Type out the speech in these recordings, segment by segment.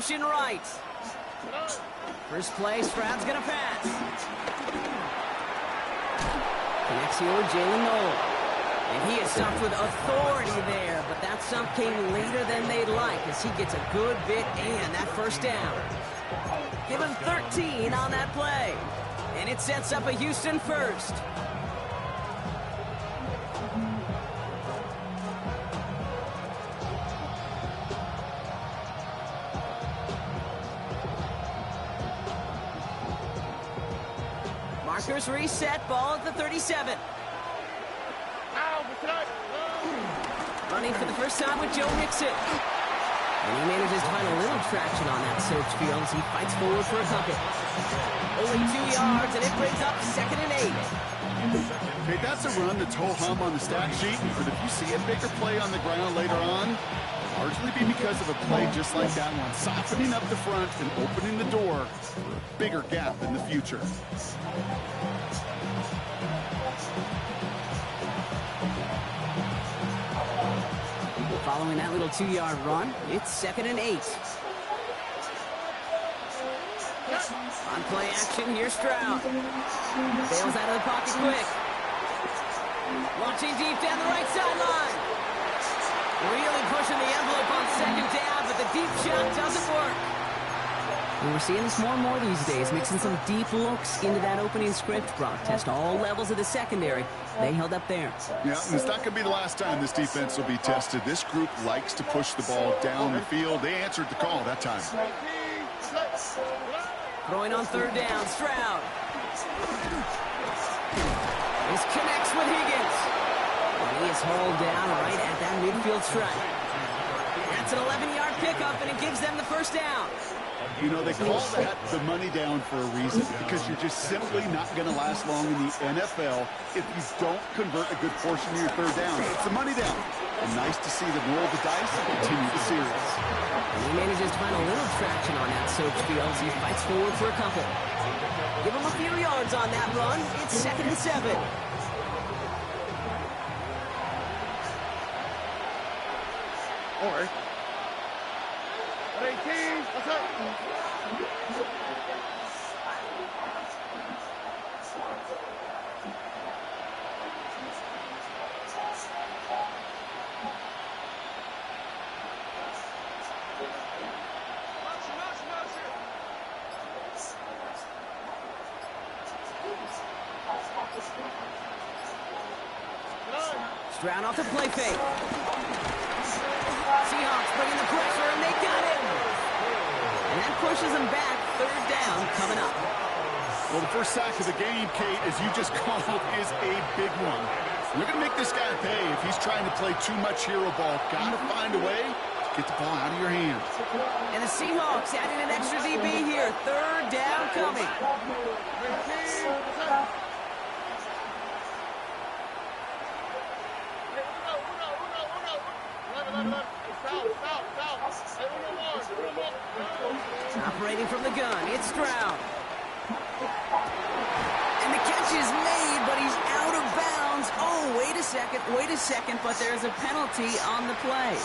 motion right. First play, Stroud's gonna pass. Connects here with Jalen Noel. And he is stumped with authority there, but that stump came later than they'd like as he gets a good bit and that first down. Give him 13 on that play. And it sets up a Houston first. Markers reset, ball at the 37. Running for the first time with Joe Mixon. And he manages to find a little traction on that search field as he fights forward for a couple. Only 2 yards, and it brings up 2nd and 8. Okay, that's a run that's ho-hum on the stat sheet, but if you see a bigger play on the ground later on, it'll largely be because of a play just like that one, softening up the front and opening the door for a bigger gap in the future. Following that little 2-yard run, it's 2nd and 8. On play action, here's Stroud. Bails out of the pocket quick. Launching deep down the right sideline. Really pushing the envelope on 2nd down, but the deep shot doesn't work. And we're seeing this more and more these days, mixing some deep looks into that opening script. Brock test all levels of the secondary. They held up there. Yeah, and it's not going to be the last time this defense will be tested. This group likes to push the ball down the field. They answered the call that time. Throwing on 3rd down, Stroud. This connects with Higgins. And he is hauled down right at that midfield stripe. That's an 11-yard pickup, and it gives them the first down. You know, they call that the money down for a reason, because you're just simply not going to last long in the NFL if you don't convert a good portion of your 3rd down. It's the money down. And nice to see them roll the dice and continue the series. And he manages to find a little traction on that search field as he fights forward for a couple. Give him a few yards on that run. It's 2nd and 7. Or 18, what's up? Stroud off the play fake. Seahawks bringing the pressure, and they got him. And that pushes them back. 3rd down coming up. Well, the first sack of the game, Kate, as you just called, is a big one. You're going to make this guy pay if he's trying to play too much hero ball. Got to find a way to get the ball out of your hands. And the Seahawks adding an extra DB here. 3rd down coming. Operating from the gun, it's Stroud. And the catch is made, but he's out of bounds. Oh, wait a second, but there's a penalty on the play.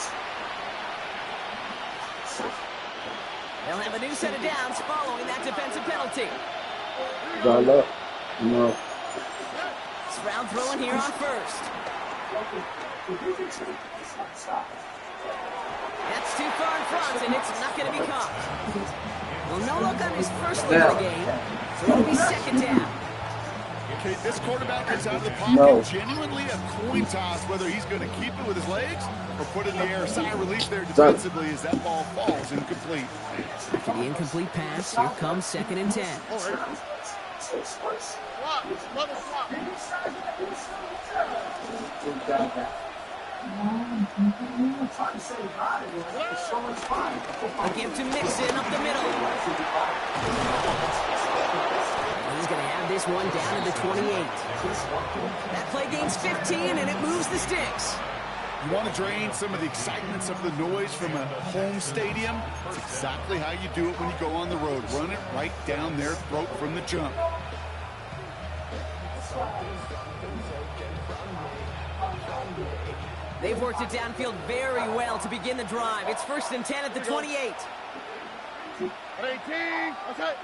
They'll have a new set of downs following that defensive penalty. No. Stroud throwing here on 1st. That's too far in front, and it's not going to be caught. Well, no look on his first look of the game, so it'll be 2nd down. Okay, this quarterback gets out of the pocket, genuinely a coin toss, whether he's going to keep it with his legs or put it in the air. Sigh of relief there defensively as that ball falls incomplete. After the incomplete pass, here comes 2nd and 10. A give to Mixon up the middle. He's going to have this one down at the 28. That play gains 15, and it moves the sticks. You want to drain some of the excitement, some of the noise from a home stadium? It's exactly how you do it when you go on the road. Run it right down their throat from the jump. They've worked it downfield very well to begin the drive. It's 1st and 10 at the 28. 18. Outside.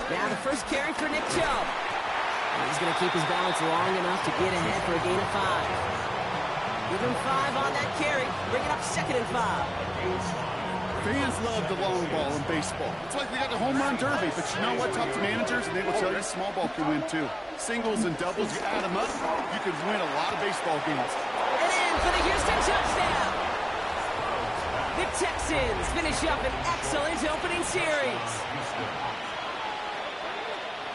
Now the first carry for Nick Chubb. And he's going to keep his balance long enough to get ahead for a gain of 5. Give him 5 on that carry. Bring it up 2nd and 5. Fans love the long ball in baseball. It's like they got the home run derby, but you know what? Talk to managers, and they will tell you small ball can win too. Singles and doubles, you add them up, you could win a lot of baseball games. And in for the Houston touchdown. The Texans finish up an excellent opening series.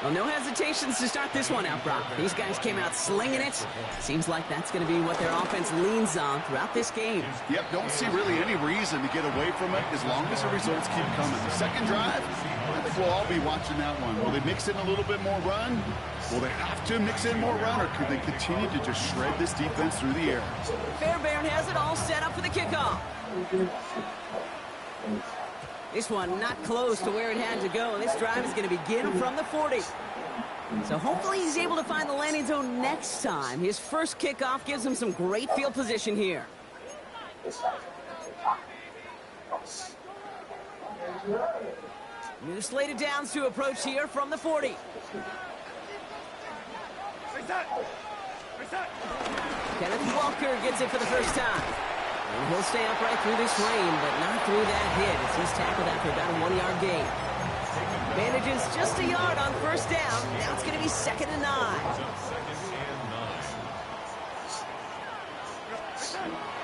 Well, no hesitations to start this one out, Brock. These guys came out slinging it. Seems like that's going to be what their offense leans on throughout this game. Yep, don't see really any reason to get away from it as long as the results keep coming. The second drive, I think we'll all be watching that one. Will they mix in a little bit more run? Will they have to mix in more run, or could they continue to just shred this defense through the air? Fairbairn has it all set up for the kickoff. This one not close to where it had to go. This drive is going to begin from the 40. So hopefully he's able to find the landing zone next time. His first kickoff gives him some great field position here. New slated downs to approach here from the 40. Kenneth Walker gets it for the first time. And he'll stay upright through this rain, but not through that hit as he's tackled after about a 1-yard gain. Manages just a yard on first down. Now it's going to be 2nd and 9.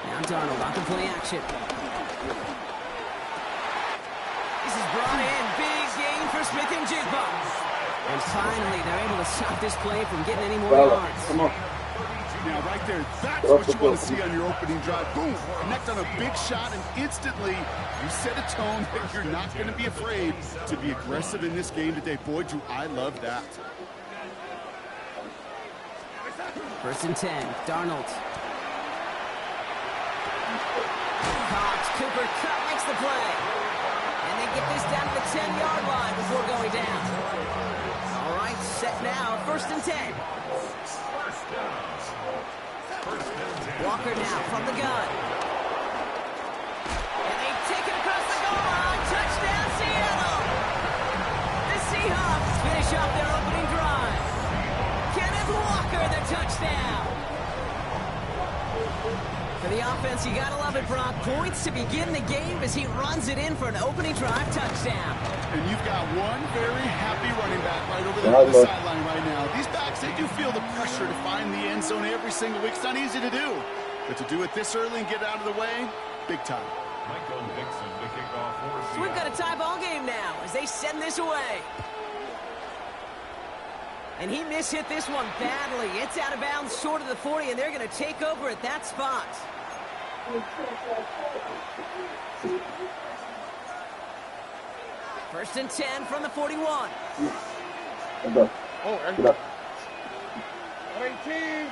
Now Darnold on the play action. This is brought in. Big gain for Smith and Jigba. And finally, they're able to stop this play from getting any more yards. Come on. Now, right there, that's what you want to see on your opening drive. Boom! Connect on a big shot, and instantly you set a tone that you're not going to be afraid to be aggressive in this game today. Boy, do I love that. 1st and 10, Darnold. Caught. Cooper Kupp makes the play. And they get this down to the 10-yard line before going down. All right, set now, 1st and 10. Walker now from the gun. And they take it across the goal line. Touchdown, Seattle! The Seahawks finish off their opening drive. Kenneth Walker, the touchdown. For the offense, you gotta love it, Brock. Points to begin the game as he runs it in for an opening drive touchdown. And you've got one very happy running back right over there on the sideline right now. These backs, they do feel the pressure to find the end zone every single week. It's not easy to do. But to do it this early and get out of the way, big time. Michael Dixon to kick off for So we've got a tie ball game now as they send this away. And he mishit this one badly. It's out of bounds short of the 40, and they're going to take over at that spot. First and 10 from the 41. Oh, 18.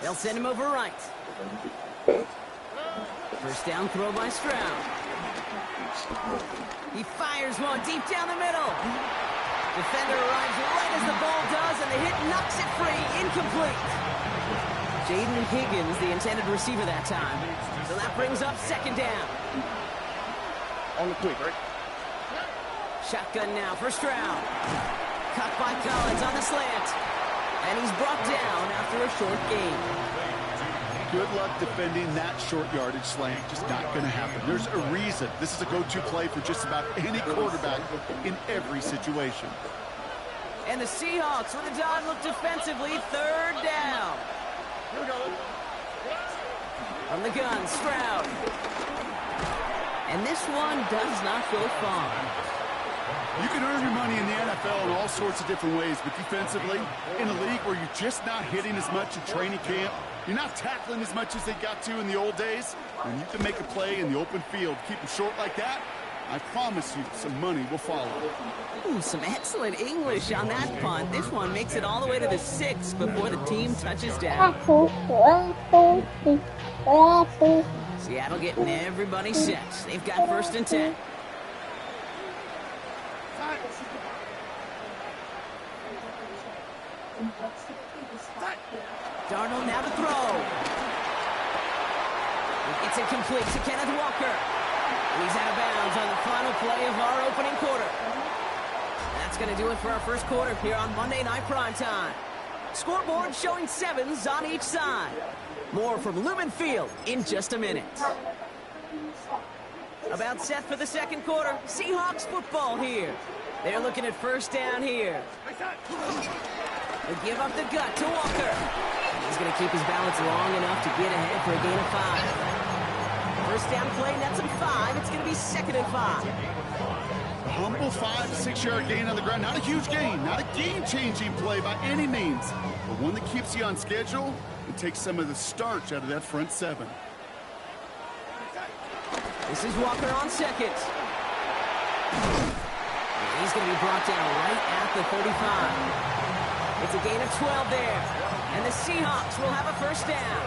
They'll send him over right. First down throw by Stroud. He fires one deep down the middle. Defender arrives right as the ball does, and the hit knocks it free. Incomplete. Jaden Higgins, the intended receiver that time. So that brings up 2nd down. On the quick, right? Shotgun now for Stroud. Cut by Collins on the slant. And he's brought down after a short gain. Good luck defending that short yardage slant. Just not going to happen. There's a reason. This is a go-to play for just about any quarterback in every situation. And the Seahawks with a dime look defensively. 3rd down. Here we go. From the gun, Stroud. And this one does not go far. You can earn your money in the NFL in all sorts of different ways, but defensively, in a league where you're just not hitting as much in training camp, you're not tackling as much as they got to in the old days, when you can make a play in the open field, keep them short like that, I promise you some money will follow. Ooh, some excellent English on that punt. This one makes it all the way to the 6 before the team touches down. Seattle getting everybody set. They've got 1st and 10. Darnold now to throw. It's incomplete to Kenneth Walker. He's out of bounds on the final play of our opening quarter. That's going to do it for our first quarter here on Monday Night Primetime. Scoreboard showing 7s on each side. More from Lumen Field in just a minute. About set for the second quarter. Seahawks football here. They're looking at first down here. They give up the gut to Walker. He's going to keep his balance long enough to get ahead for a gain of 5. First down play, nets him 5. It's going to be 2nd and 5. A humble 5 to 6 yard gain on the ground. Not a huge gain, not a game-changing play by any means, but one that keeps you on schedule and takes some of the starch out of that front 7. This is Walker on 2nd. He's going to be brought down right at the 35. It's a gain of 12 there. And the Seahawks will have a first down.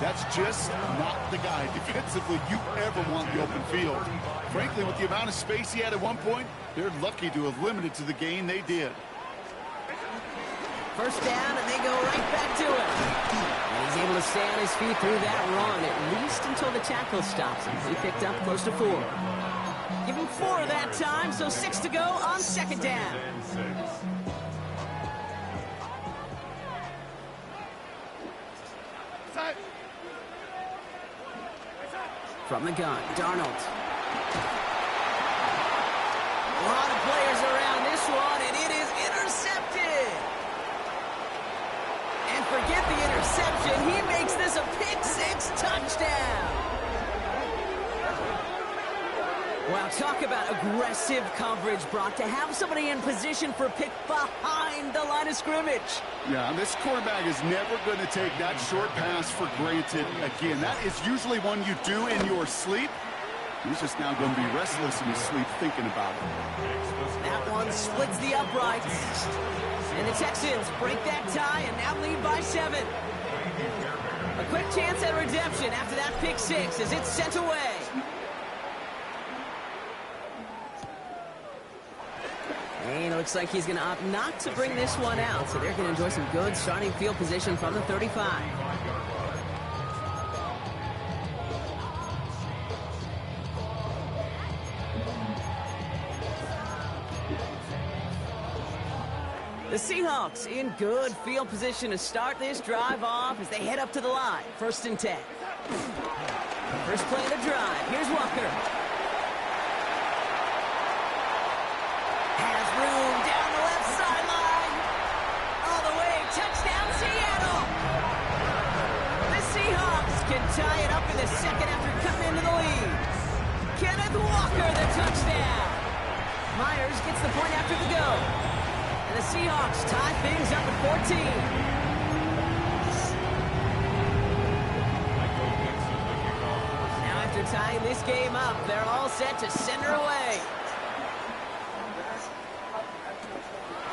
That's just not the guy defensively you ever want in the open field. Frankly, with the amount of space he had at one point, they're lucky to have limited to the gain they did. First down, and they go right back to it. And he's able to stay on his feet through that run, at least until the tackle stops him. He picked up close to 4. Give him 4 that time, so 6 to go on 2nd down. From the gun, Darnold. A lot of players around this one, and it is intercepted. And forget the interception. He makes this a pick-6 touchdown. Wow, talk about aggressive coverage, Brock, to have somebody in position for a pick behind the line of scrimmage. Yeah, this quarterback is never going to take that short pass for granted again. That is usually one you do in your sleep. He's just now going to be restless in his sleep thinking about it. That one splits the uprights. And the Texans break that tie and now lead by 7. A quick chance at redemption after that pick-6 as it's sent away. And it looks like he's going to opt not to bring this one out, so they're going to enjoy some good starting field position from the 35. The Seahawks in good field position to start this drive off as they head up to the line. 1st and 10. First play of the drive. Here's Walker. Has room down the left sideline. All the way. Touchdown, Seattle. The Seahawks can tie it up in the 2nd after coming into the lead. Kenneth Walker, the touchdown. Myers gets the point after the go. And the Seahawks tie things up at 14. Now after tying this game up, they're all set to send her away.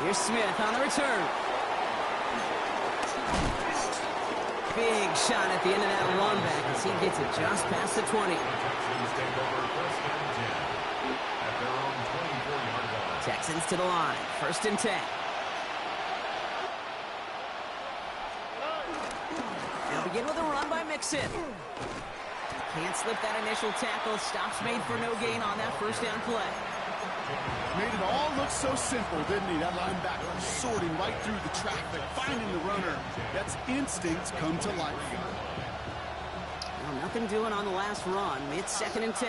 Here's Smith on the return. Big shot at the end of that run back as he gets it just past the 20. Texans to the line. 1st and 10. They'll begin with a run by Mixon. Can't slip that initial tackle. Stops made for no gain on that first down play. Made it all look so simple, didn't he? That linebacker sorting right through the traffic, finding the runner. That's instincts come to life. Well, nothing doing on the last run. It's 2nd and 10.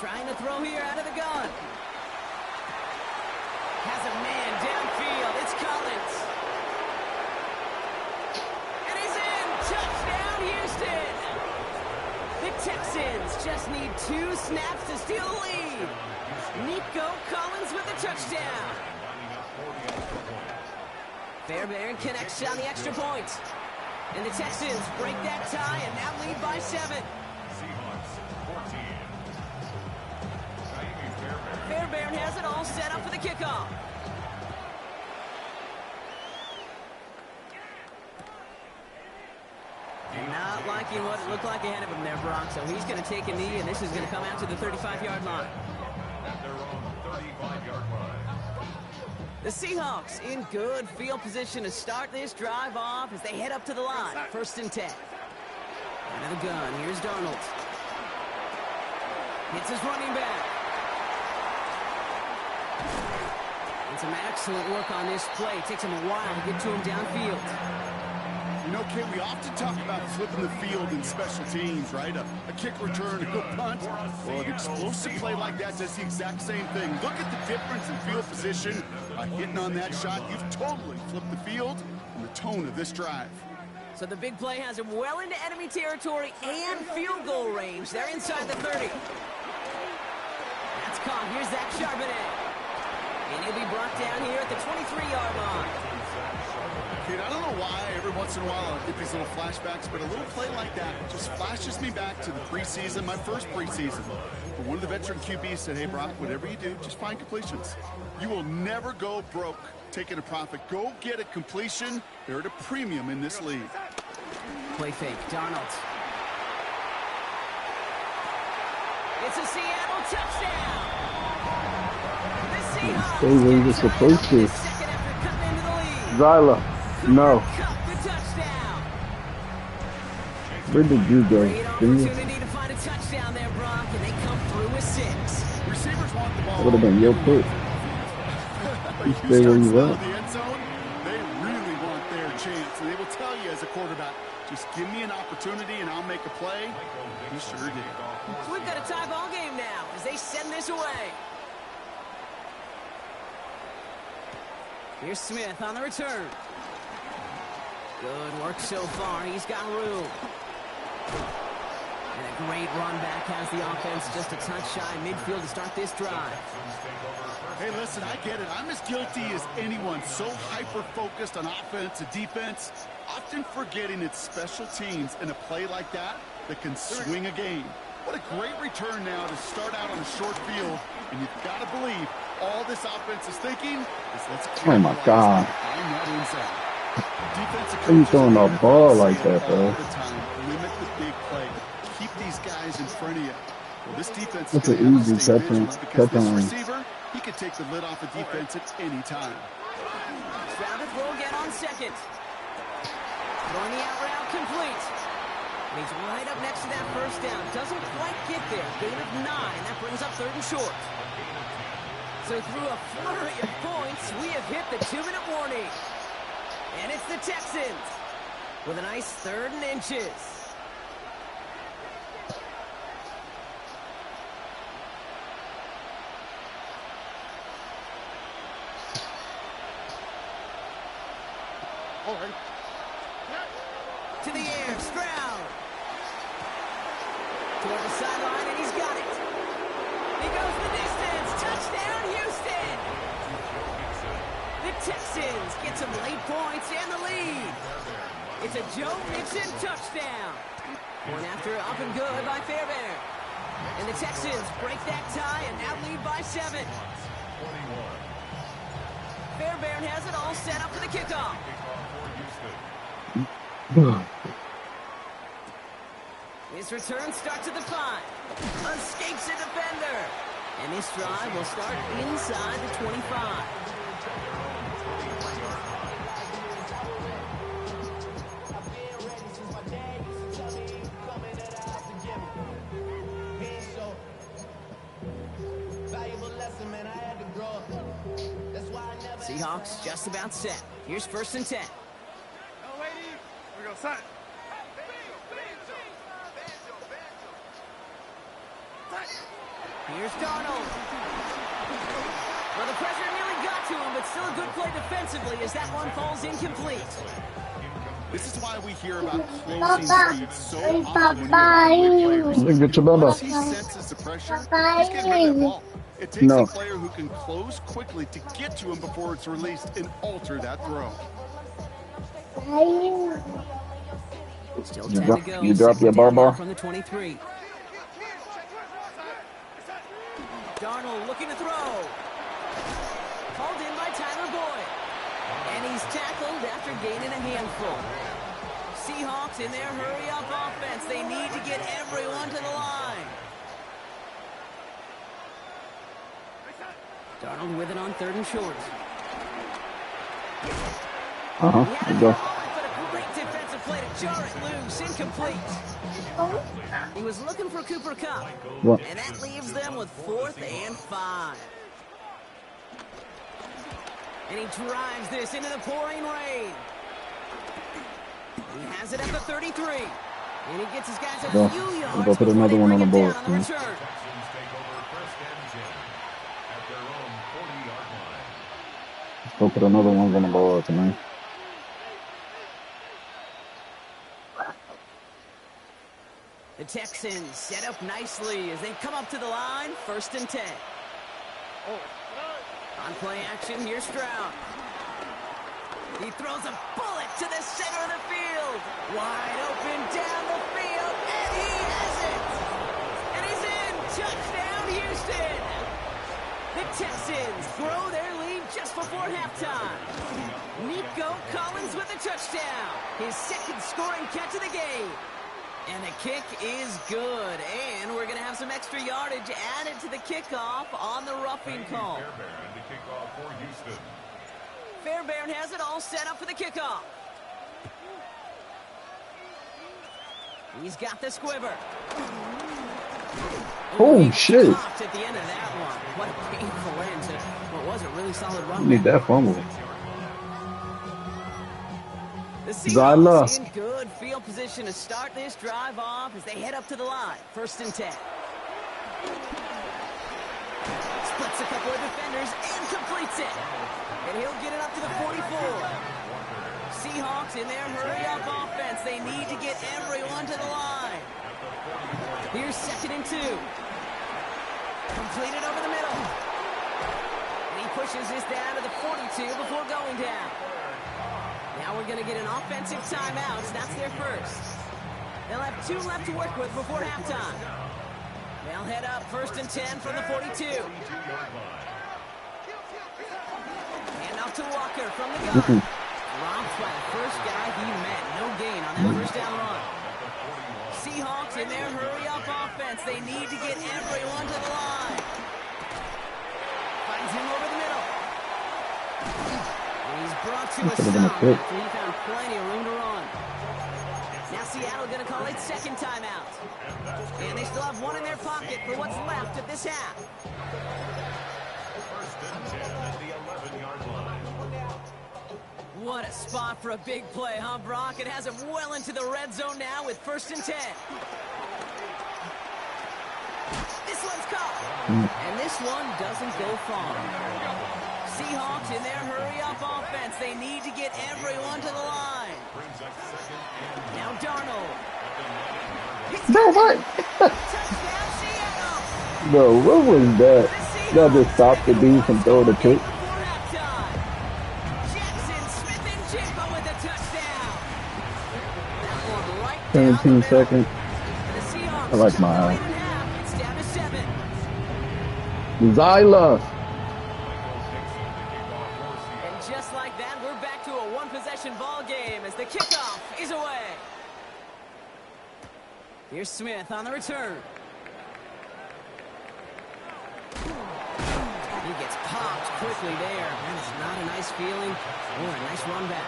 Trying to throw here out of the gun. Has a man downfield. It's Collins. And he's in. Touchdown, Houston. The Texans just need 2 snaps to steal the lead. Nico Collins with a touchdown. Fairbairn connects on the extra point. And the Texans break that tie and now lead by 7. Fairbairn has it all set up for the kickoff. Not liking what it looked like ahead of him there, Brock. So he's going to take a knee, and this is going to come out to the 35-yard line. at their own 35-yard line. The Seahawks in good field position to start this drive off as they head up to the line. 1st and 10. Out of the gun. Here's Darnold. Hits his running back. And some excellent work on this play. Takes him a while to get to him downfield. You know, Kate, we often talk about flipping the field in special teams, right? A kick return, a good punt. Well, an explosive play like that does the exact same thing. Look at the difference in field position. By hitting on that shot, you've totally flipped the field and the tone of this drive. So the big play has him well into enemy territory and field goal range. They're inside the 30. That's caught. Here's Zach Charbonnet. And he'll be brought down here at the 23-yard line. Kid, I don't know why every once in a while I get these little flashbacks, but a little play like that just flashes me back to the preseason, my first preseason. But one of the veteran QBs said, hey, Brock, whatever you do, just find completions. You will never go broke taking a profit. Go get a completion. They're at a premium in this league. Play fake. Darnold. It's a Seattle touchdown. The Seahawks Stay where you're supposed to. second after cutting into the lead. Zyla, no. Cup the touchdown. Where did you go? Great opportunity to find a touchdown there, Brock, and they come through with 6. Receivers want the ball. That would have been your pick. You stay where you at. The end zone, they really want their chance. And they will tell you as a quarterback, just give me an opportunity and I'll make a play. He sure did. We've got a tie ball game now as they send this away. Here's Smith on the return. Good work so far. He's got room. And a great run back has the offense just a touch shy midfield to start this drive. Hey, listen, I get it. I'm as guilty as anyone. So hyper-focused on offense and defense, often forgetting it's special teams in a play like that that can swing a game. What a great return now to start out on a short field. And you've got to believe all this offense is thinking is let's Oh, my God. I'm not inside. Defensive How you coaches throwing are a ball saying like that, all bro? the time, limit the big play. Keep these guys in front of you. Well, this defense That's is an gonna have to easy stay touchdown. vigilant because this Touchdown. receiver, he could take the lid off a defense at any time. Found it, throw again on second. Throwing the out route complete. And he's right up next to that first down. Doesn't quite get there. Gain of 9. That brings up 3rd and short. So through a flurry of points, we have hit the 2-minute warning. And it's the Texans with a nice 3rd and inches. All right. To the air, Stroud. Toward the sideline, and he's got it. He goes the distance. Touchdown, Houston. The Texans get some late points and the lead. It's a Joe Mixon touchdown. One after up and good by Fairbairn. And the Texans break that tie and now lead by 7. Fairbairn has it all set up for the kickoff. His return starts at the 5. Escapes a defender. And this drive will start inside the 25. Seahawks just about set. Here's 1st and 10. We go set. Here's Darnold. Well, the pressure nearly got to him, but still a good play defensively as that one falls incomplete. This is why we hear about closing speeds so often when Get your bubba. once he senses the pressure, he's getting rid of that ball. It takes No. a player who can close quickly to get to him before it's released and alter that throw. Still You 10 drop- to go. you drop your Second down barbell? now from the 23. Darnold looking to throw. Called in by Tyler Boyd. And he's tackled after gaining a handful. Seahawks in their hurry-up offense. They need to get everyone to the line. Darnold with it on 3rd and short. There you go. But a great defensive play to jar it loose. Incomplete. He was looking for Cooper Kupp. What? And that leaves them with 4th and 5. And he drives this into the pouring rain. He has it at the 33. And he gets his guys a Go. few We'll yards go put before another they one bring on him the down board, on the man. return. Texans take over 1st and 10 at their own 40-yard line. Let's go put another one on the board tonight. The Texans set up nicely as they come up to the line. 1st and 10. On play action, here's Stroud. He throws a bullet to the center of the field. Wide open down the field, and he has it. And he's in. Touchdown, Houston. The Texans grow their lead just before halftime. Nico Collins with a touchdown. His 2nd scoring catch of the game. And the kick is good. And we're going to have some extra yardage added to the kickoff on the roughing call. Fairbairn to kick off for Houston. Fairbairn has it all set up for the kickoff. He's got the squiver. Oh, he shit. popped at the end of that one. What a painful end to what was a really solid run. You need that fumble. The Zyla. Seahawks in good field position to start this drive off as they head up to the line. 1st and 10. Splits a couple of defenders and completes it. And he'll get it up to the 44. Seahawks in their hurry-up offense. They need to get everyone to the line. Here's 2nd and 2. Completed over the middle. And he pushes this down to the 42 before going down. Now we're going to get an offensive timeout. That's their first. They'll have 2 left to work with before halftime. They'll head up 1st and 10 from the 42. And off to Walker from the gun. Robbed by the first guy he met. No gain on that 1st down run. Seahawks in their hurry-up offense. They need to get everyone to the line. Finds him over the middle. He's brought to a stop after he found plenty of room to run. Now Seattle going to call it 2nd timeout. And they still have 1 in their pocket for what's left of this half. 1st and 10 at the 11-yard line. What a spot for a big play, huh, Brock? It has him well into the red zone now with 1st and 10. This one's caught. And this one doesn't go far. Seahawks in their hurry-up offense. They need to get everyone to the line. Now Darnold. No, what? Touchdown, Seattle. Bro, what was that? Y'all just stopped the dude from throwing the pick. Before halftime. Jackson Smith and Jigba with a touchdown. That one right down the 17 middle. seconds. The Seahawks I like my just eye. played in half. It's down to 7. Zyla. And just like that, we're back to a one-possession ball game as the kickoff is away. Here's Smith on the return. He gets popped quickly there. That's not a nice feeling or a nice run back.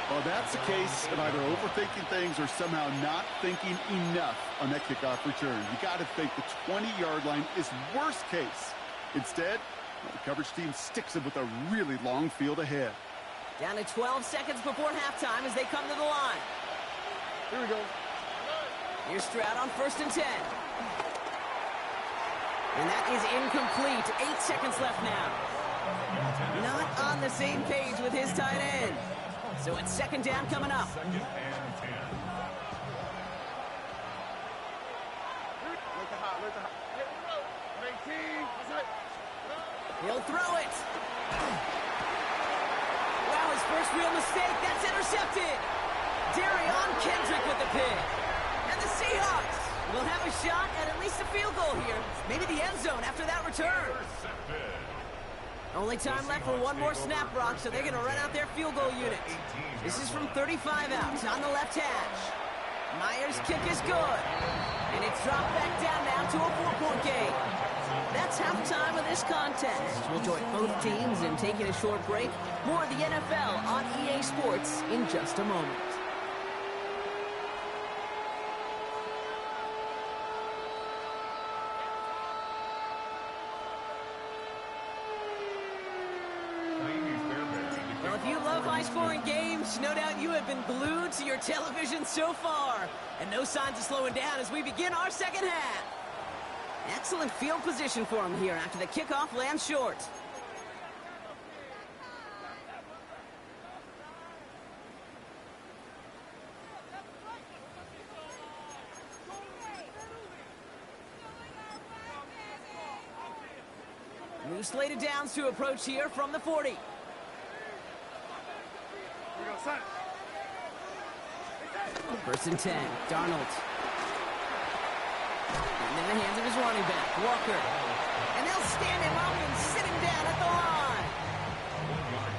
Well, that's the case of either overthinking things or somehow not thinking enough on that kickoff return. You got to think the 20-yard line is worst case. Instead, the coverage team sticks him with a really long field ahead. Down to 12 seconds before halftime as they come to the line. Here we go. Here's Stroud on 1st and 10. And that is incomplete. 8 seconds left now. Not on the same page with his tight end. So it's 2nd down coming up. Look hot. 19. He'll throw it. Wow, his first real mistake. That's intercepted. Darion Kendrick with the pick. And the Seahawks will have a shot at least a field goal here. Maybe the end zone after that return. Only time left for one more snap, Brock, so they're going to run out their field goal unit. This is from 35 out on the left hash. Myers' kick is good. And it's dropped back down now to a 4-point game. That's halftime of this contest. We'll join both teams in taking a short break. More of the NFL on EA Sports in just a moment. Well, if you love high-scoring games, no doubt you have been glued to your television so far. And no signs of slowing down as we begin our second half. Excellent field position for him here after the kickoff lands short. New slated downs to approach here from the 40. Here we go, son. First and 10, Darnold. And in the hands of his running back, Walker. And they'll stand him up and sit him down at the line.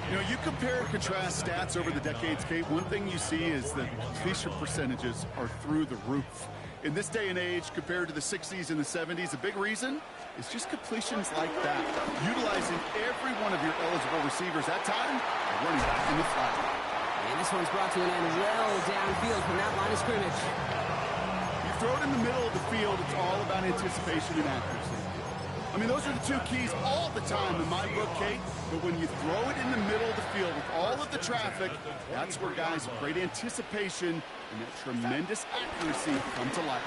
You know, you compare and contrast stats over the decades, Kate. One thing you see is that completion percentages are through the roof. In this day and age, compared to the 60s and the 70s, a big reason is just completions like that. Utilizing every one of your eligible receivers that time, running back in the flat. And this one's brought to an end well downfield from that line of scrimmage. You throw it in the middle of the field, it's all about anticipation and accuracy. I mean, those are the two keys all the time in my book, Kate. But when you throw it in the middle of the field with all of the traffic, that's where guys with great anticipation and that tremendous accuracy come to life.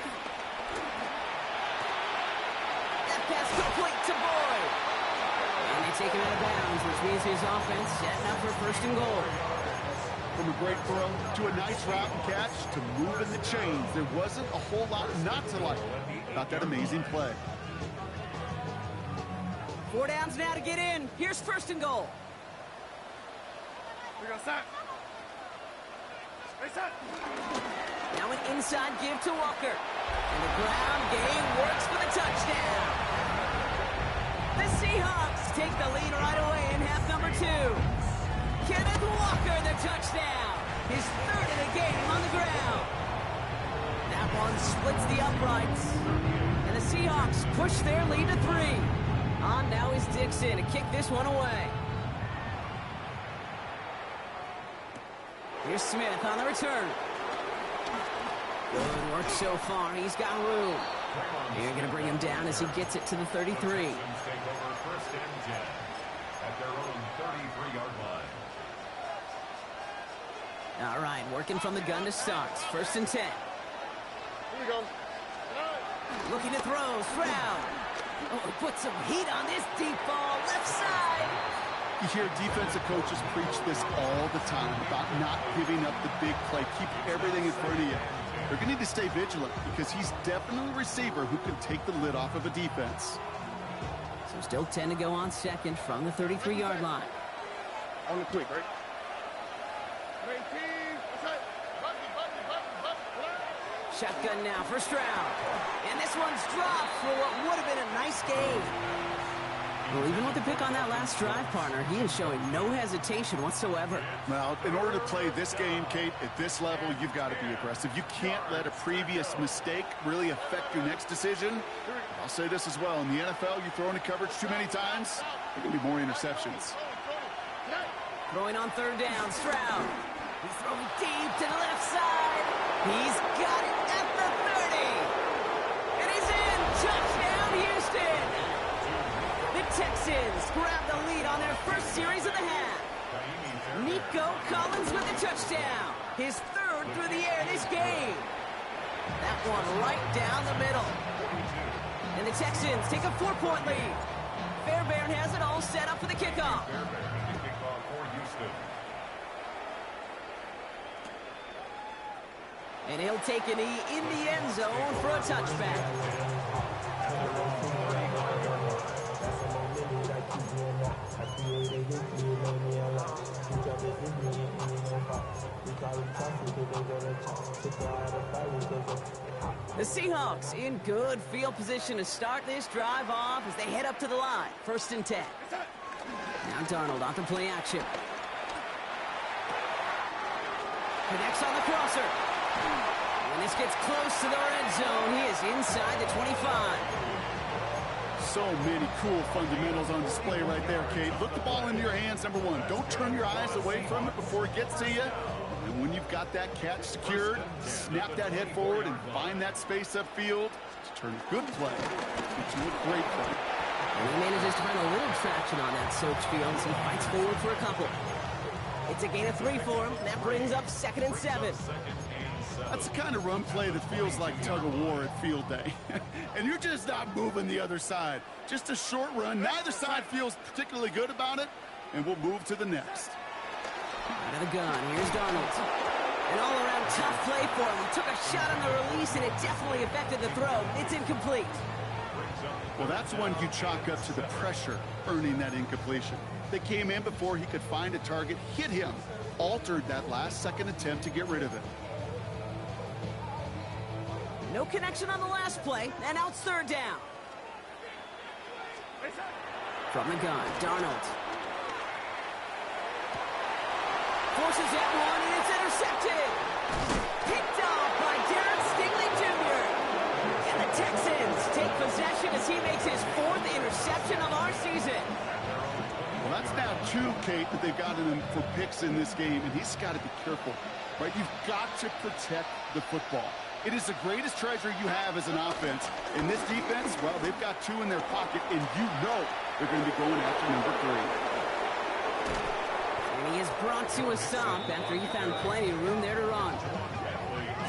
That pass complete to Boyd. And they take him out of bounds, which means his offense setting up for first and goal. From a great throw to a nice route and catch to moving the chains, there wasn't a whole lot not to like about that amazing play. 4 downs now to get in. Here's first and goal. Here we go, son. Hey, son. Now an inside give to Walker. And the ground game works for the touchdown. The Seahawks take the lead right away in half number 2. Kenneth Walker, the touchdown. His third of the game on the ground. That one splits the uprights. And the Seahawks push their lead to 3. On now is Dixon to kick this one away. Here's Smith on the return. Good work so far. He's got room. You're going to bring him down as he gets it to the 33. Take over first and 10 at their own 33-yard line. All right, working from the gun to start. First and 10. Here we go. Looking to throw. Stroud. Oh, put some heat on this deep ball. Left side. You hear defensive coaches preach this all the time about not giving up the big play. Keep everything in front of you. They're going to need to stay vigilant because he's definitely a receiver who can take the lid off of a defense. So still 10 to go on second from the 33-yard line. On the quick, right? 19. What's up? Shotgun now for Stroud. And this one's dropped for what would have been a nice game. Well, even with the pick on that last drive, partner, he is showing no hesitation whatsoever. Well, in order to play this game, Kate, at this level, you've got to be aggressive. You can't let a previous mistake really affect your next decision. I'll say this as well. In the NFL, you throw into coverage too many times, there are going to be more interceptions. Throwing on third down, Stroud. He's throwing deep to the left side. He's got it at the 30. And he's in. Touchdown, Houston. The Texans grab the lead on their first series of the half. Nico Collins with a touchdown. His third through the air this game. That one right down the middle. And the Texans take a 4-point lead. Fairbairn has it all set up for the kickoff. And he'll take a knee in the end zone for a touchback. The Seahawks in good field position to start this drive off as they head up to the line. First and 10. Now Darnold off the play action. Connects on the crosser. When this gets close to the red zone, he is inside the 25. So many cool fundamentals on display right there, Kate. Look the ball into your hands, number one. Don't turn your eyes away from it before it gets to you. And when you've got that catch secured, snap that head forward and find that space upfield to turn a good play into a great play. And he manages to find a little traction on that soaked field as he fights forward for a couple. It's a gain of 3 for him. That brings up 2nd and 7. That's the kind of run play that feels like tug-of-war at field day. And you're just not moving the other side. Just a short run. Neither side feels particularly good about it, and we'll move to the next. Out of the gun, here's Darnold. An all-around tough play for him. He took a shot on the release, and it definitely affected the throw. It's incomplete. Well, that's one you chalk up to the pressure earning that incompletion. They came in before he could find a target, hit him, altered that last-second attempt to get rid of it. No connection on the last play, and now it's 3rd down. From the gun, Darnold. Forces that one, and it's intercepted. Picked off by Derek Stingley Jr. And the Texans take possession as he makes his 4th interception of our season. Well, that's now 2, Kate, that they've gotten him for picks in this game, and he's got to be careful, right? You've got to protect the football. It is the greatest treasure you have as an offense. In this defense, well, they've got 2 in their pocket, and you know they're going to be going after number 3. And he is brought to a stop after he found plenty of room there to run.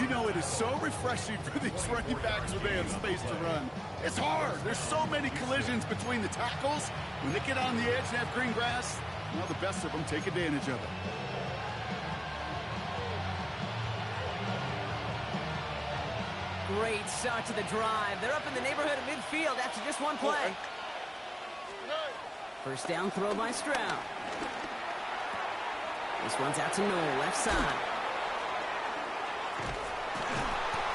You know, it is so refreshing for these running backs when they have space to run. It's hard. There's so many collisions between the tackles. When they get on the edge and have green grass, well, the best of them take advantage of it. Great start to the drive. They're up in the neighborhood of midfield after just 1 play. 1st down throw by Stroud. This one's out to Noel, left side.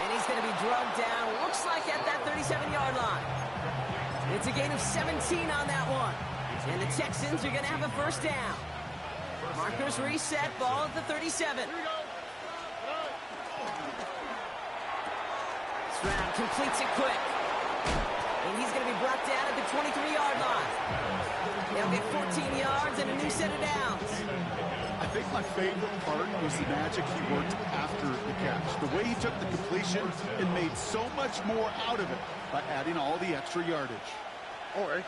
And he's going to be drugged down, looks like at that 37-yard line. It's a gain of 17 on that one. And the Texans are going to have a 1st down. Markers reset, ball at the 37. Stroud completes it quick. And he's going to be brought down at the 23-yard line. They'll get 14 yards and a new set of downs. I think my favorite part was the magic he worked after the catch. The way he took the completion and made so much more out of it by adding all the extra yardage. All right.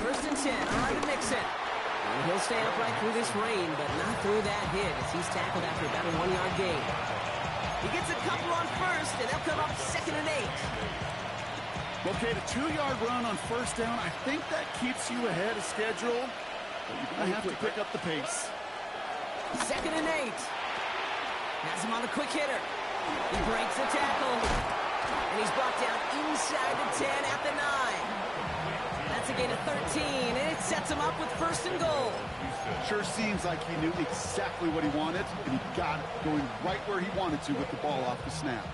1st and 10, all right to Mixon. And he'll stay upright through this rain, but not through that hit as he's tackled after about a 1-yard gain. He gets a couple on 1st, and they'll come up 2nd and 8. Okay, the 2-yard run on 1st down, I think that keeps you ahead of schedule, but you're going to have to pick up the pace. 2nd and 8. Has him on a quick hitter. He breaks the tackle, and he's brought down inside the 10 at the 9. That's a gain of 13, and it sets him up with 1st and goal. Sure seems like he knew exactly what he wanted, and he got it, going right where he wanted to with the ball off the snap.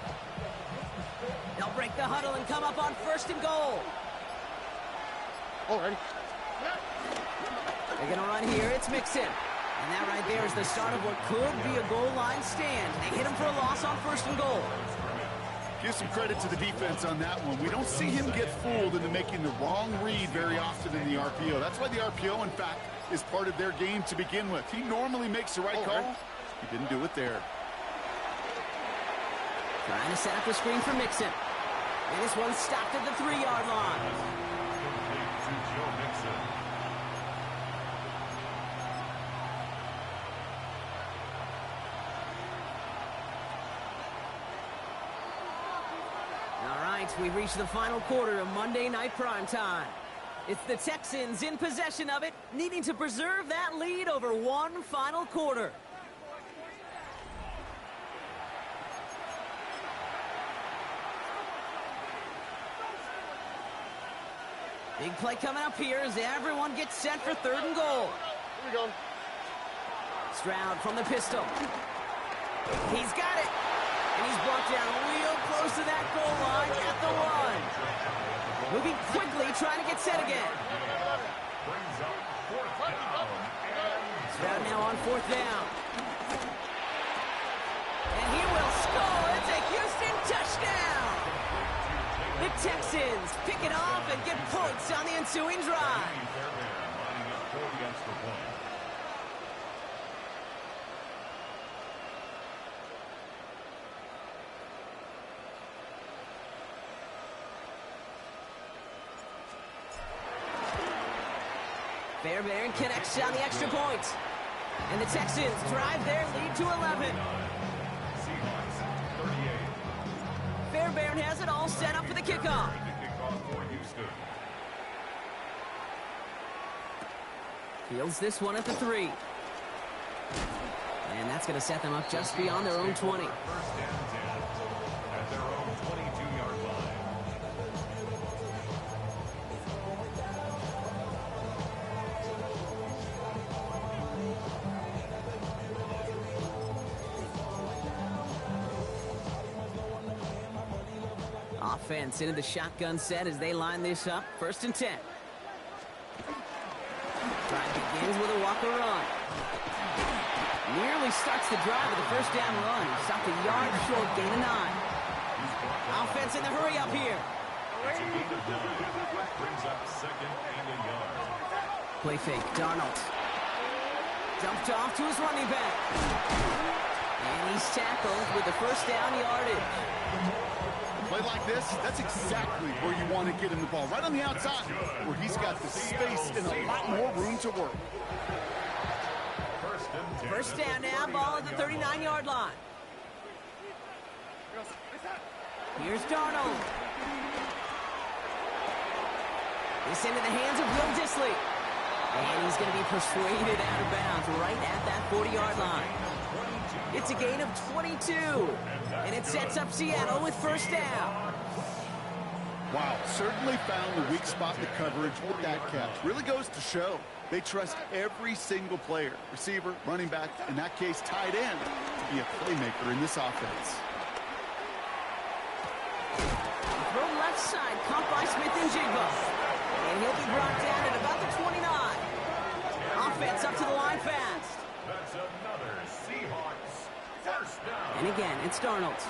They'll break the huddle and come up on 1st and goal. All right. They're going to run here. It's Mixon. And that right there is the start of what could be a goal line stand. They hit him for a loss on 1st and goal. Give some credit to the defense on that one. We don't see him get fooled into making the wrong read very often in the RPO. That's why the RPO, in fact, is part of their game to begin with. He normally makes the right call. He didn't do it there. Trying to set up the screen for Mixon. And this one stopped at the 3-yard line. All right, we've reached the final quarter of Monday Night Primetime. It's the Texans in possession of it, needing to preserve that lead over one final quarter. Big play coming up here as everyone gets set for 3rd and goal. Here we go. Stroud from the pistol. He's got it. And he's brought down real close to that goal line at the 1. Moving quickly, trying to get set again. Stroud now on 4th down. And he will score. It's a Houston touchdown. The Texans pick it off and get points on the ensuing drive. Fairbairn lining up for the extra point. Fairbairn connects on the extra point. And the Texans drive their lead to 11. Seahawks 38. Fairbairn has it all set up for the kickoff. The kickoff for Houston. Fields this one at the 3. And that's going to set them up just beyond their own 20. First and 10 at their own 22-yard line. Offense into the shotgun set as they line this up. First and 10. Drive begins with a Walker run. Nearly starts the drive with a first down run. Stopped a yard short, gain of 9. Offense in the hurry up here. It's a gain of 9. Brings up second and a yard. Play fake, Darnold. Dumped off to his running back. And he's tackled with the first down yardage. Play like this, that's exactly where you want to get him the ball. Right on the outside, where he's got the space and a lot more room to work. First and 10. First down now, ball at the 39-yard line. Here's Darnold. This into the hands of Will Dissly. And he's going to be persuaded out of bounds right at that 40-yard line. It's a gain of 22. And it sets up Seattle with first down. Wow, certainly found the weak spot in the coverage with that catch. Really goes to show they trust every single player, receiver, running back, in that case tight end, to be a playmaker in this offense. Throw left side, caught by Smith-Njigba. And he'll be brought down at about the 29. Offense up to the line fast. That's another Seahawks first down. And again, it's Darnold.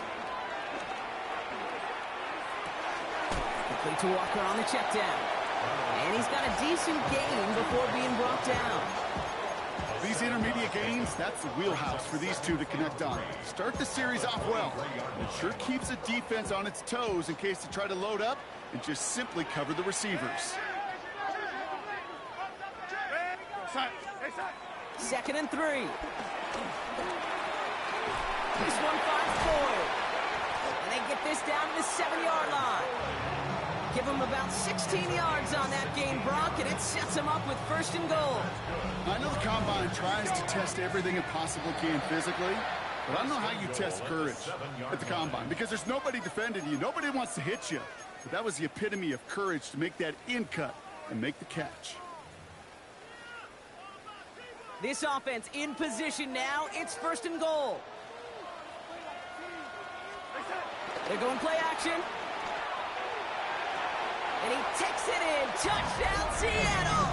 Complete to Walker on the check down. And he's got a decent gain before being brought down. These intermediate gains, that's the wheelhouse for these two to connect on. Start the series off well. It sure keeps the defense on its toes in case they try to load up and just simply cover the receivers. Second and 3. This one finds Boyd. And they get this down to the 7-yard line. Give them about 16 yards on that gain, Brock, and it sets them up with first and goal. I know the Combine tries to test everything it possibly can physically, but I don't know how you test courage at the Combine because there's nobody defending you. Nobody wants to hit you. But that was the epitome of courage to make that in cut and make the catch. This offense in position now. It's first and goal. They're going play action. And he takes it in. Touchdown, Seattle.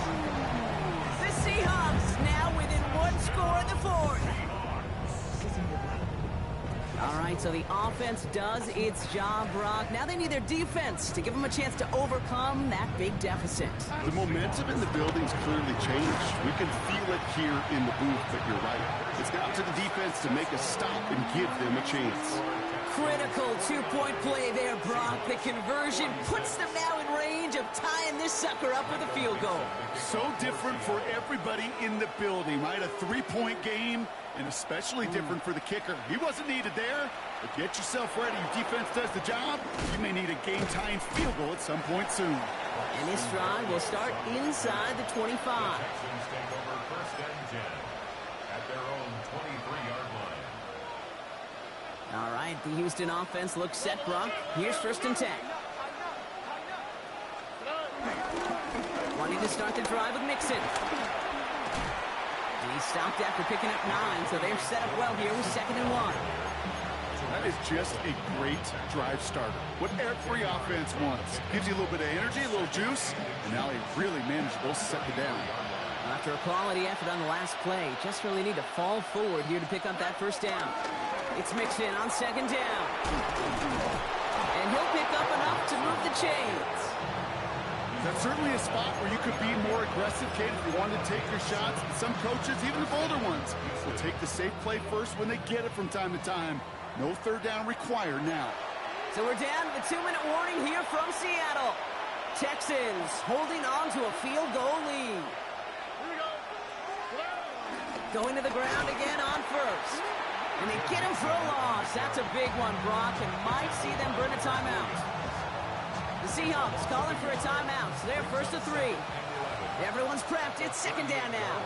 The Seahawks now within one score in the fourth. All right, so the offense does its job, Brock. Now they need their defense to give them a chance to overcome that big deficit. The momentum in the building's clearly changed. We can feel it here in the booth, but you're right. It's down to the defense to make a stop and give them a chance. Critical two-point play there, Brock. The conversion puts them now in range of tying this sucker up with a field goal. So different for everybody in the building, right? A three-point game, and especially different for the kicker. He wasn't needed there, but get yourself ready. Your defense does the job. You may need a game-tying field goal at some point soon. And this drive will start inside the 25. Texans take over first and 10 at their own 23-yard line. All right, the Houston offense looks set, Brock. Here's first and 10. Wanting to start the drive with Mixon. And he stopped after picking up 9, so they're set up well here with second and 1. That is just a great drive starter. What every offense wants. Gives you a little bit of energy, a little juice, and now a really manageable second down. After a quality effort on the last play, just really need to fall forward here to pick up that first down. It's Mixon on second down. And he'll pick up enough to move the chains. That's certainly a spot where you could be more aggressive, Kate, if you wanted to take your shots. Some coaches, even the bolder ones, will take the safe play first when they get it from time to time. No third down required now. So we're down to the 2-minute warning here from Seattle. Texans holding on to a field goal lead. Going to the ground again on first. And they get him for a loss. That's a big one, Brock, and might see them burn a timeout. The Seahawks calling for a timeout, so they're first to 3. Everyone's prepped. It's second down now.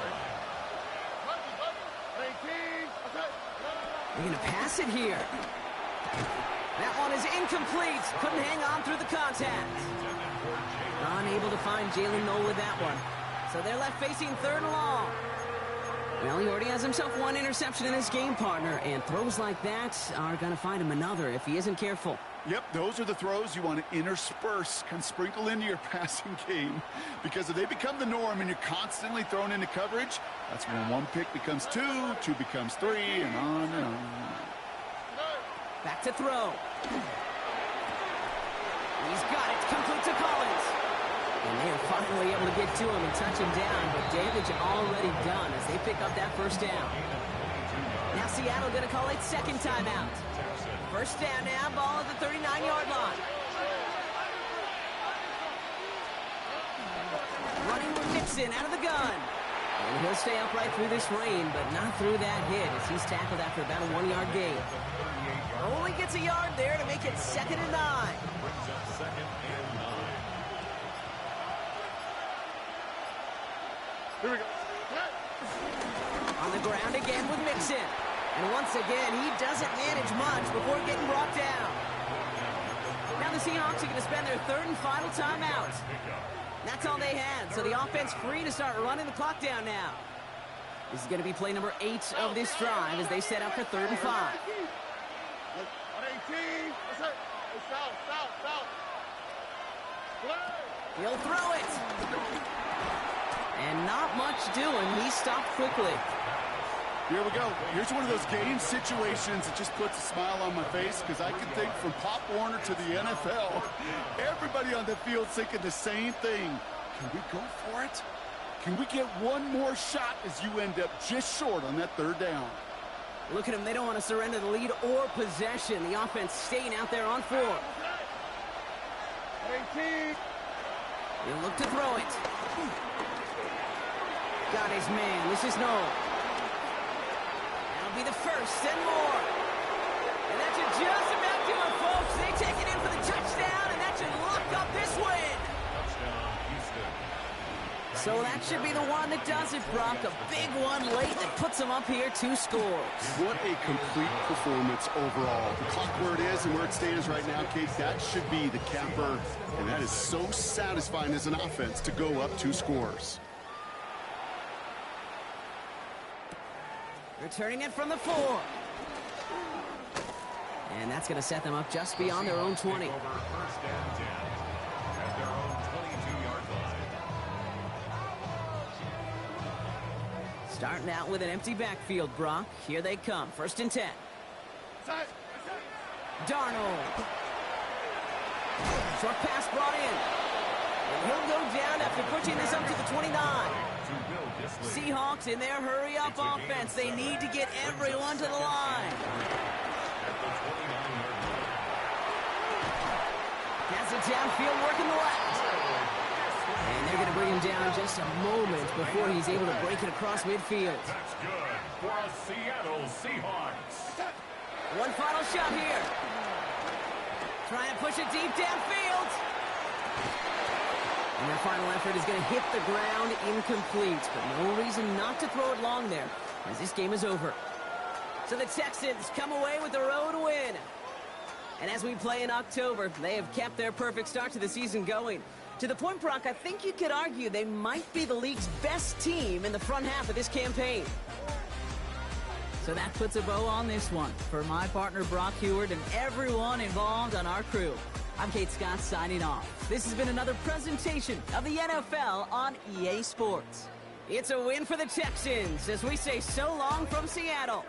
They're going to pass it here. That one is incomplete. Couldn't hang on through the contact. Unable to find Jalen Noel with that one. So they're left facing 3rd and long. Well, he already has himself 1 interception in his game, partner, and throws like that are going to find him another if he isn't careful. Yep, those are the throws you want to intersperse, can sprinkle into your passing game. Because if they become the norm and you're constantly thrown into coverage, that's when 1 pick becomes 2, 2 becomes 3, and on and on. Back to throw. He's got it, complete to Collins. And they are finally able to get to him and touch him down, but damage already done as they pick up that first down. Now Seattle going to call it second timeout. First down now, ball at the 39-yard line. Running with Mixon out of the gun. And he'll stay upright through this rain, but not through that hit as he's tackled after about a 1-yard gain. Only gets a yard there to make it 2nd and 9. Brings up 2nd and 9. Here we go. On the ground again with Mixon. And once again, he doesn't manage much before getting brought down. Now the Seahawks are going to spend their 3rd and final timeout. That's all they had, so the offense free to start running the clock down now. This is going to be play number 8 of this drive as they set up for 3rd and 5. He'll throw it. And not much doing. He stopped quickly. Here we go. Here's one of those game situations that just puts a smile on my face because I can think from Pop Warner to the NFL, everybody on the field thinking the same thing. Can we go for it? Can we get one more shot as you end up just short on that 3rd down? Look at them. They don't want to surrender the lead or possession. The offense staying out there on 4. He'll look to throw it. Got his man. This is Noel. That'll be the first and more. And that should just about do it, folks. They take it in for the touchdown, and that should lock up this win. Touchdown, Houston. So that should be the one that does it, Brock. A big one late that puts them up here 2 scores. What a complete performance overall. The clock where it is and where it stands right now, Kate, that should be the capper. And that is so satisfying as an offense to go up 2 scores. Returning it from the 4. And that's going to set them up just beyond their own 20. Over 1st and 10 at their own 22-yard line. Starting out with an empty backfield, Brock. Here they come. 1st and 10. Darnold. Short pass brought in. And he'll go down after pushing this up to the 29. Seahawks in their hurry-up offense. They need to get everyone to the line. Pass it downfield, working the left. And they're going to bring him down just a moment before he's able to break it across midfield. That's good for a Seattle Seahawks. One final shot here. Trying to push it deep downfield. And their final effort is going to hit the ground incomplete. But no reason not to throw it long there, as this game is over. So the Texans come away with the road win. And as we play in October, they have kept their perfect start to the season going. To the point, Brock, I think you could argue they might be the league's best team in the front half of this campaign. So that puts a bow on this one. For my partner, Brock Huard, and everyone involved on our crew, I'm Kate Scott signing off. This has been another presentation of the NFL on EA Sports. It's a win for the Texans as we say so long from Seattle.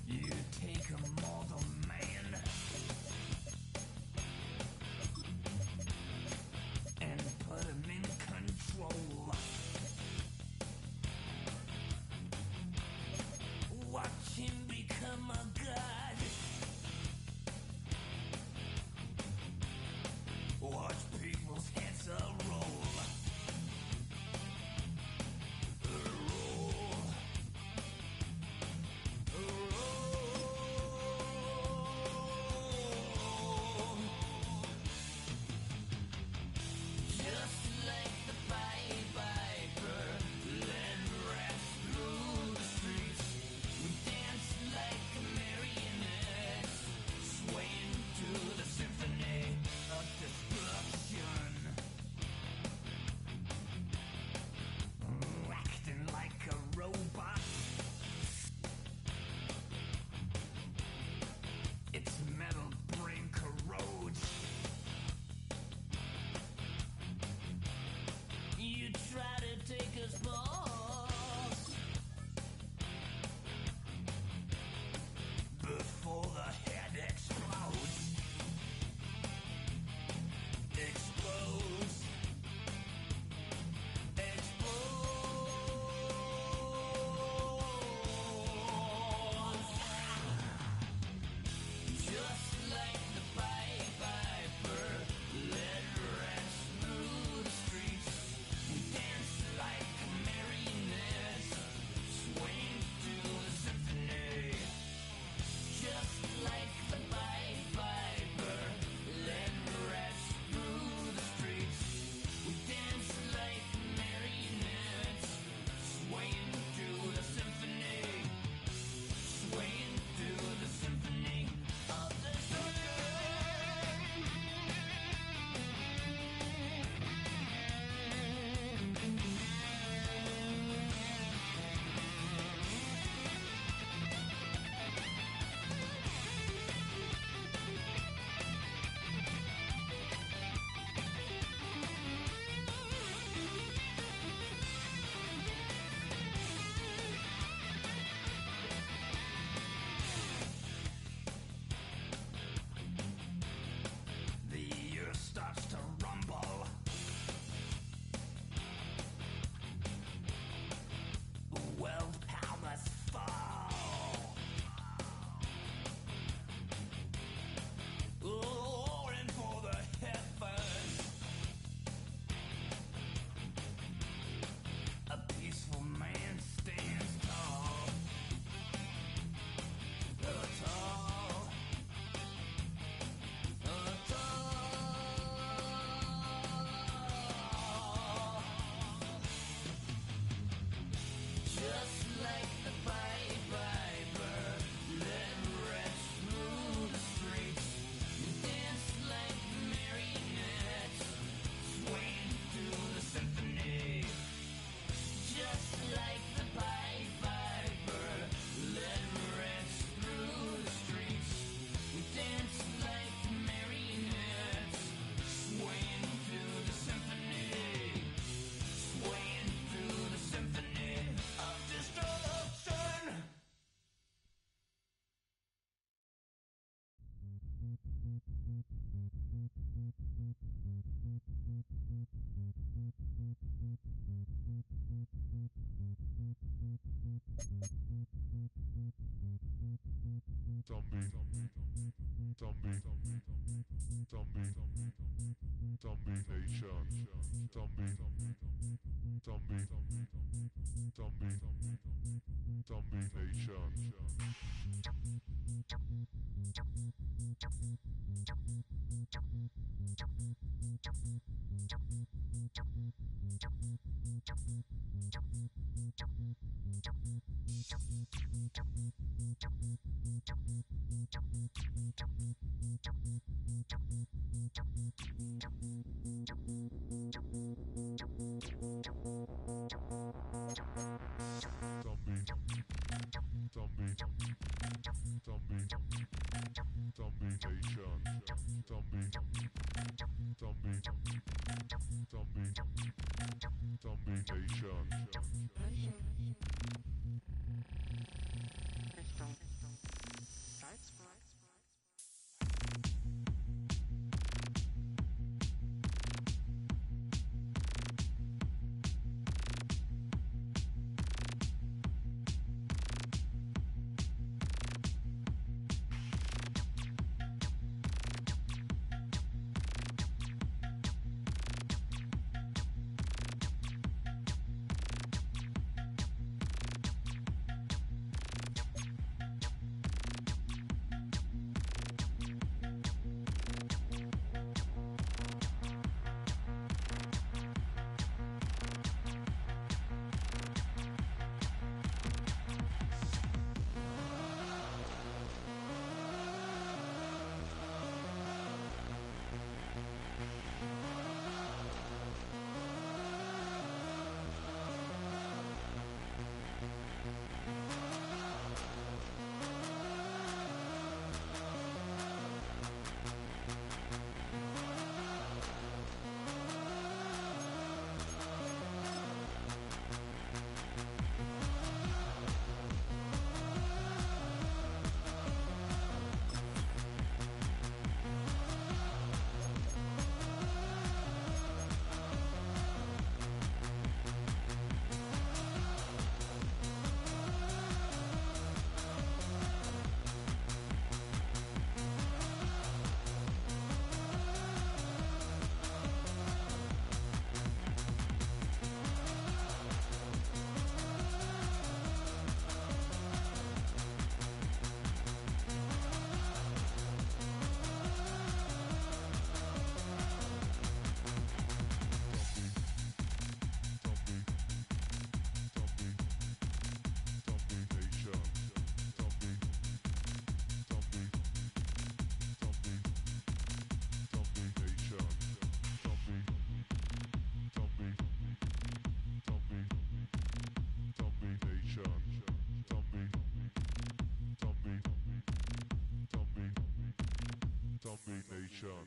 You take a mortal man and put him in control. Watch him become a god. Watch people's heads roll. Acting like a robot. Its metal brain corrodes. You try to take us balls before the head explodes. Explodes. Starts to rumble. World powers fall. Roaring for the heavens. A peaceful man stands tall. Tall. Zombie. Zombie Nation. Zombie. Zombie. Zombie. Zombie Nation. Richtung Salzburg. Zombie Nation.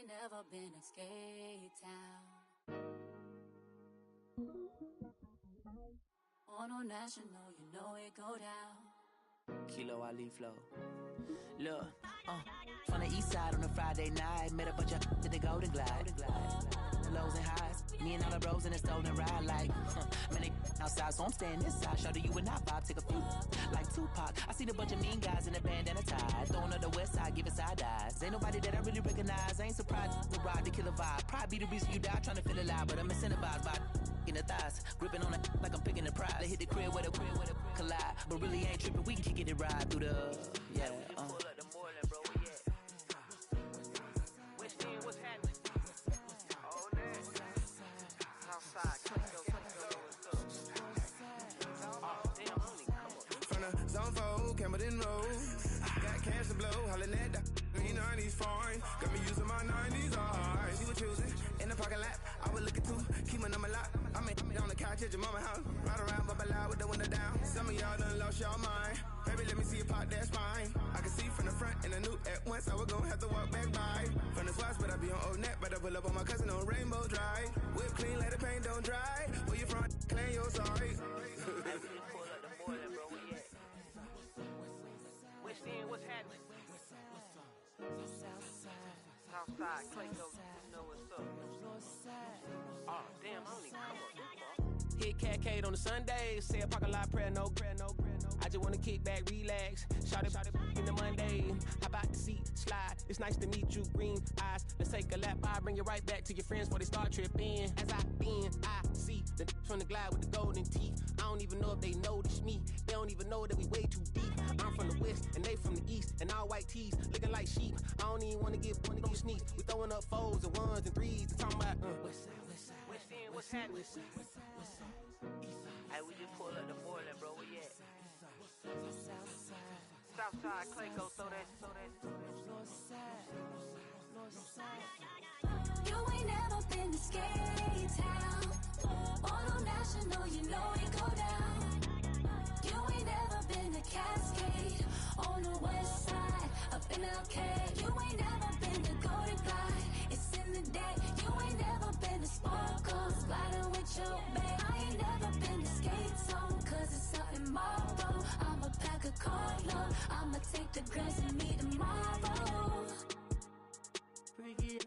ain't never been a skate town. On no national, you know it go down. Kilo Ali Flow. Look, from the east side on a Friday night, met a bunch of to the Golden Glide. Lows and highs, me and all the bros in a stolen ride like, man, they outside, so I'm staying inside. Show you and I vibe, take a few, like Tupac. I see a bunch of mean guys in a bandana tie, throwing up the west side, giving side eyes. Ain't nobody that I really recognize, I ain't surprised to ride the killer vibe. Probably be the reason you die trying to feel alive, but I'm incentivized by in the thighs, gripping on it like I'm picking the prize. They hit the crib where the collide, but really ain't tripping. We can kick it and ride through the yeah. We just pull up the Moreland, bro. We at West End, what's happening? Oh, man. Southside, let's go, what's up? Oh, damn, honey, come on. From the zone 4, Campbellton Road. Got cash to blow, hollin' at the 90s foreign. Got me using my 90s, alright. You were choosing in the parking lot. I was looking too, keep my number locked. I'm on the couch at your mama house. Ride around, bubble loud with the window down. Some of y'all done lost y'all mind. Baby, let me see you pop that spine. I can see from the front and I knew at once I was gonna have to walk back by. From the spots, but I be on Old Net. But I pull up on my cousin on Rainbow Drive. Whip clean, let the paint don't dry. Where you from? Claim your sorry. Hey, we just pull up the Moreland, bro. We at West End, what's happening? Southside, Clayco, you know what's up. Oh, damn, honey, come on. Hit Catcade on the Sundays, say a parking lot prayer, no. I just wanna kick back, relax, shout it in the Monday. Hop out the seat, slide, it's nice to meet you, green eyes. Let's take a lap, I bring you right back to your friends before they start tripping. As I see the from the glide with the golden teeth. I don't even know if they notice me, they don't even know that we way too deep. I'm from the west, and they from the east, and all white tees, looking like sheep. I don't even wanna get sneak. We throwing up fours and ones and threes and talking about West End, what's happening? Hey, we just pull up the Moreland, bro. Where you at? Southside, Clayco, throw that. You ain't never been to skate town. On no national, you know it go down. You ain't never been to Cascade. On the west side, up in LK. You ain't never been to Golden Glide. It's in the day. You ain't never been to Sparkles, gliding with your babe. I ain't never been to Skate Zone, cause it's out in Marlboro. I'ma pack a Carlo, I'ma take the girls and meet tomorrow. Bring it